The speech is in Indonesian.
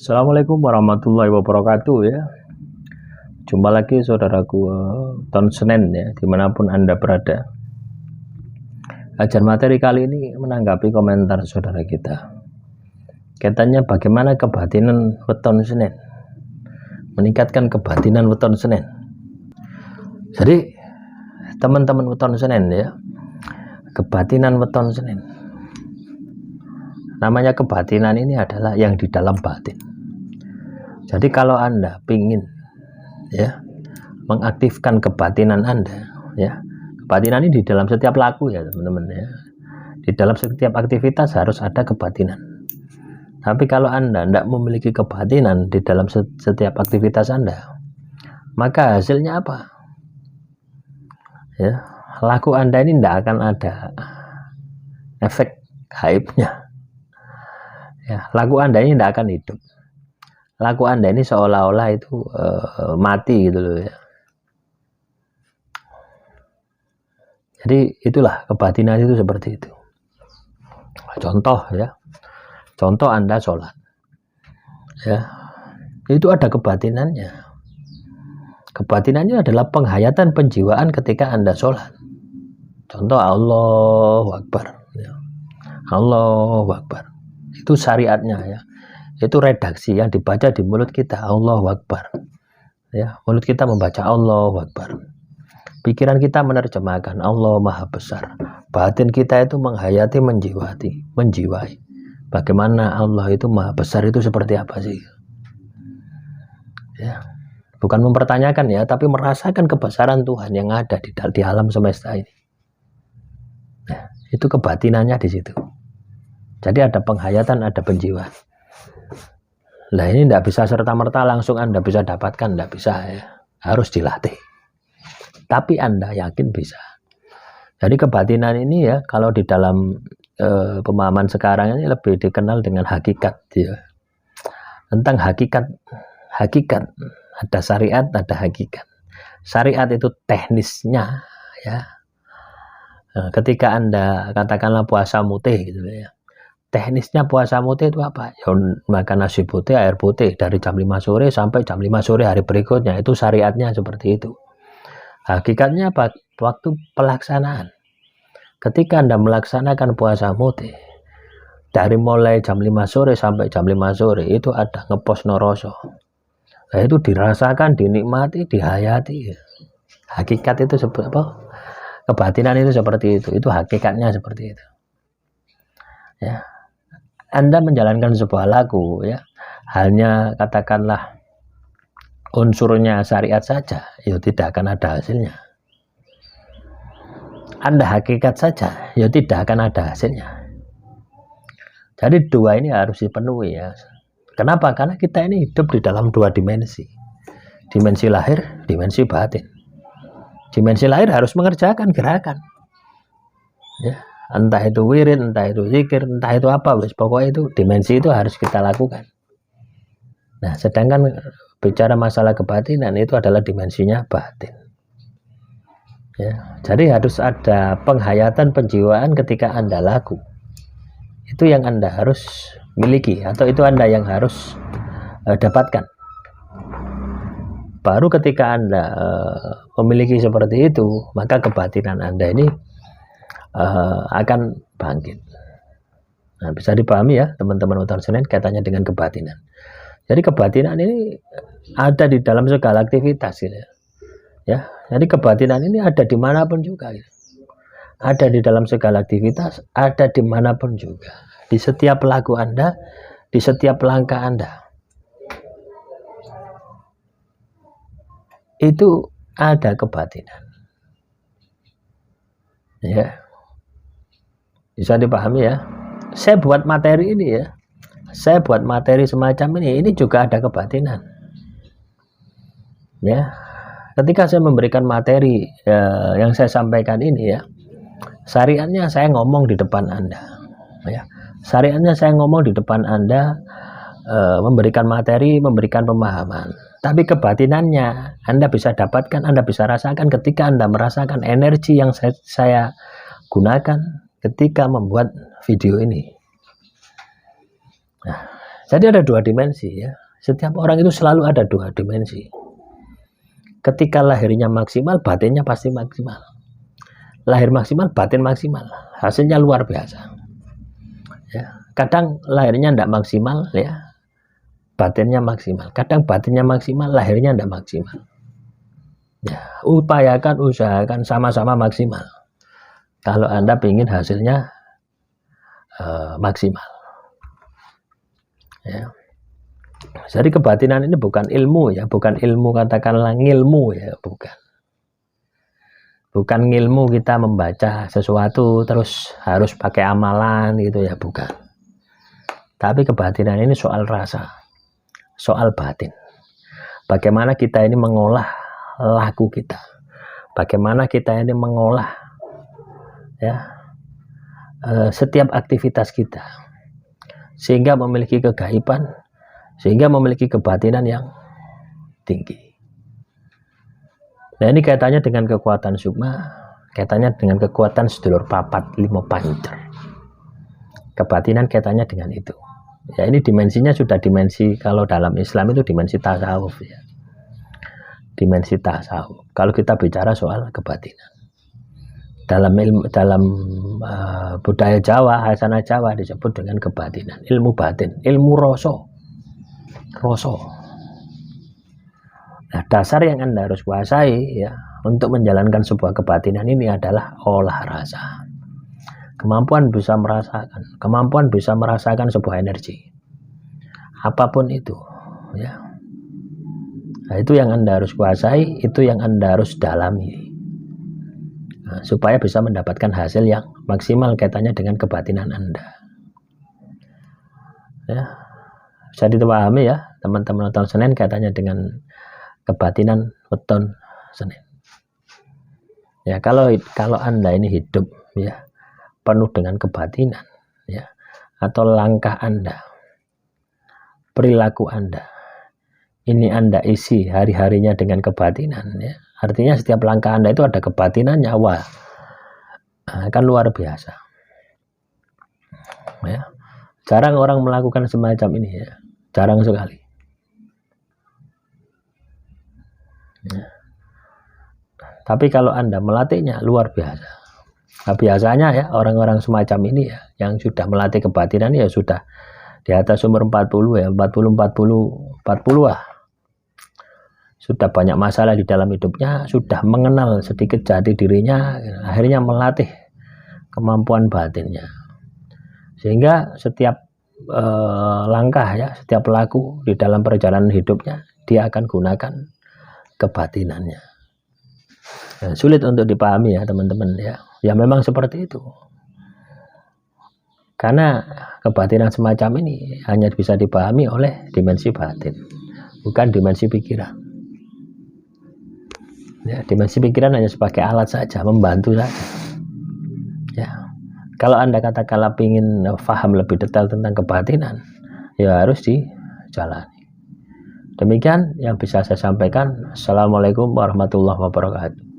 Assalamualaikum warahmatullahi wabarakatuh ya. Jumpa lagi saudaraku tahun Senin ya, dimanapun Anda berada. Ajar materi kali ini menanggapi komentar saudara kita. Katanya bagaimana kebatinan weton Senin, meningkatkan kebatinan weton Senin. Jadi teman-teman weton Senin ya, kebatinan weton Senin. Namanya kebatinan ini adalah yang di dalam batin. Jadi kalau Anda ingin ya mengaktifkan kebatinan Anda ya, kebatinan ini di dalam setiap laku ya teman-teman ya. Di dalam setiap aktivitas harus ada kebatinan. Tapi kalau Anda tidak memiliki kebatinan di dalam setiap aktivitas Anda, maka hasilnya apa? Ya, laku Anda ini tidak akan ada efek gaibnya. Ya, laku Anda ini tidak akan hidup. Laku Anda ini seolah-olah itu mati gitu loh ya. Jadi itulah kebatinan itu seperti itu. Contoh ya, contoh Anda sholat ya, itu ada kebatinannya. Kebatinannya adalah penghayatan penjiwaan ketika Anda sholat. Contoh Allahu Akbar ya. Allahu Akbar, itu syariatnya ya. Itu redaksi yang dibaca di mulut kita, Allahu Akbar ya. Mulut kita membaca Allahu Akbar, pikiran kita menerjemahkan Allah Maha Besar, batin kita itu menghayati, menjiwai bagaimana Allah itu Maha Besar itu seperti apa sih ya. Bukan mempertanyakan ya, tapi merasakan kebesaran Tuhan yang ada di alam semesta ini. Nah, itu kebatinannya di situ. Jadi ada penghayatan, ada penjiwaan. Nah ini tidak bisa serta-merta langsung Anda bisa dapatkan, tidak bisa ya. Harus dilatih. Tapi Anda yakin bisa. Jadi kebatinan ini ya, kalau di dalam pemahaman sekarang ini lebih dikenal dengan hakikat ya. Tentang hakikat, ada syariat, ada hakikat. Syariat itu teknisnya ya. Ketika Anda katakanlah puasa mutih gitu ya. Teknisnya puasa mutih itu apa? Ya, makan nasi putih, air putih dari jam 5 sore sampai jam 5 sore hari berikutnya. Itu syariatnya seperti itu. Hakikatnya apa? Waktu pelaksanaan. Ketika Anda melaksanakan puasa mutih, dari mulai jam 5 sore sampai jam 5 sore itu ada ngepos noroso. Nah, itu dirasakan, dinikmati, dihayati. Hakikat itu seperti apa? Kebatinan itu seperti itu. Itu hakikatnya seperti itu. Ya. Anda menjalankan sebuah laku ya, hanya katakanlah unsurnya syariat saja, ya tidak akan ada hasilnya. Anda hakikat saja, ya tidak akan ada hasilnya. Jadi dua ini harus dipenuhi ya. Kenapa? Karena kita ini hidup di dalam dua dimensi. Dimensi lahir, dimensi batin. Dimensi lahir harus mengerjakan gerakan. Ya. Entah itu wirid, entah itu zikir, entah itu apa, pokoknya itu dimensi itu harus kita lakukan. Nah, sedangkan bicara masalah kebatinan itu adalah dimensinya batin. Ya, jadi harus ada penghayatan penjiwaan ketika Anda laku. Itu yang Anda harus miliki, atau itu Anda yang harus dapatkan. Baru ketika Anda memiliki seperti itu, maka kebatinan Anda ini akan bangkit. Nah, bisa dipahami ya teman-teman weton Senin kaitannya dengan kebatinan. Jadi kebatinan ini ada di dalam segala aktivitas gitu ya. Jadi kebatinan ini ada dimanapun juga gitu. Ada di dalam segala aktivitas, ada dimanapun juga. Di setiap laku Anda, di setiap langkah Anda, itu ada kebatinan ya. Bisa dipahami ya. Saya buat materi ini ya, saya buat materi semacam ini juga ada kebatinan ya. Ketika saya memberikan materi yang saya sampaikan ini ya, syariatnya saya ngomong di depan Anda ya. Syariatnya saya ngomong di depan Anda, memberikan materi, memberikan pemahaman. Tapi kebatinannya Anda bisa dapatkan, Anda bisa rasakan ketika Anda merasakan energi yang saya gunakan ketika membuat video ini. Nah, Jadi ada dua dimensi ya. Setiap orang itu selalu ada dua dimensi. Ketika lahirnya maksimal, batinnya pasti maksimal. Lahir maksimal, batin maksimal. Hasilnya luar biasa. Ya. Kadang lahirnya tidak maksimal, ya, batinnya maksimal. Kadang batinnya maksimal, lahirnya tidak maksimal. Ya, usahakan sama-sama maksimal. Kalau Anda ingin hasilnya maksimal. Ya. Jadi kebatinan ini bukan ilmu ya, bukan ilmu katakanlah ngilmu ya, bukan. Bukan ngilmu kita membaca sesuatu terus harus pakai amalan gitu ya, bukan. Tapi kebatinan ini soal rasa, soal batin. Bagaimana kita ini mengolah laku kita, bagaimana kita ini mengolah ya setiap aktivitas kita, sehingga memiliki kegaiban, sehingga memiliki kebatinan yang tinggi. Nah, ini kaitannya dengan kekuatan sukma, kaitannya dengan kekuatan sedulur papat limo pancer. Kebatinan kaitannya dengan itu. Ya, ini dimensinya sudah dimensi, kalau dalam Islam itu dimensi tasawuf ya. Dimensi tasawuf. Kalau kita bicara soal kebatinan. Dalam budaya Jawa, hasanah Jawa disebut dengan kebatinan, ilmu batin, ilmu roso. Nah, dasar yang Anda harus kuasai ya untuk menjalankan sebuah kebatinan ini adalah olah rasa. Kemampuan bisa merasakan sebuah energi. Apapun itu ya. Nah, itu yang Anda harus kuasai, itu yang Anda harus dalami. Nah, supaya bisa mendapatkan hasil yang maksimal kaitannya dengan kebatinan Anda. Ya. Bisa dipahami ya, teman-teman weton Senin kaitannya dengan kebatinan weton Senin. Ya, kalau Anda ini hidup ya penuh dengan kebatinan ya, atau langkah Anda, perilaku Anda ini Anda isi hari-harinya dengan kebatinan ya, artinya setiap langkah Anda itu ada kebatinannya, wah kan luar biasa ya. Jarang orang melakukan semacam ini ya, jarang sekali ya. Tapi kalau Anda melatihnya luar biasa. Nah, biasanya ya orang-orang semacam ini ya yang sudah melatih kebatinan ya sudah di atas umur 40 ya, 40 lah. Sudah banyak masalah di dalam hidupnya, sudah mengenal sedikit jati dirinya, akhirnya melatih kemampuan batinnya. Sehingga setiap langkah ya, setiap pelaku di dalam perjalanan hidupnya dia akan gunakan kebatinannya. Nah, sulit untuk dipahami ya teman-teman ya. Ya memang seperti itu. Karena kebatinan semacam ini hanya bisa dipahami oleh dimensi batin, bukan dimensi pikiran. Ya, dimensi pikiran hanya sebagai alat saja, membantu saja. Ya, kalau Anda katakanlah ingin paham lebih detail tentang kebatinan, ya harus dijalani. Demikian yang bisa saya sampaikan. Assalamualaikum warahmatullahi wabarakatuh.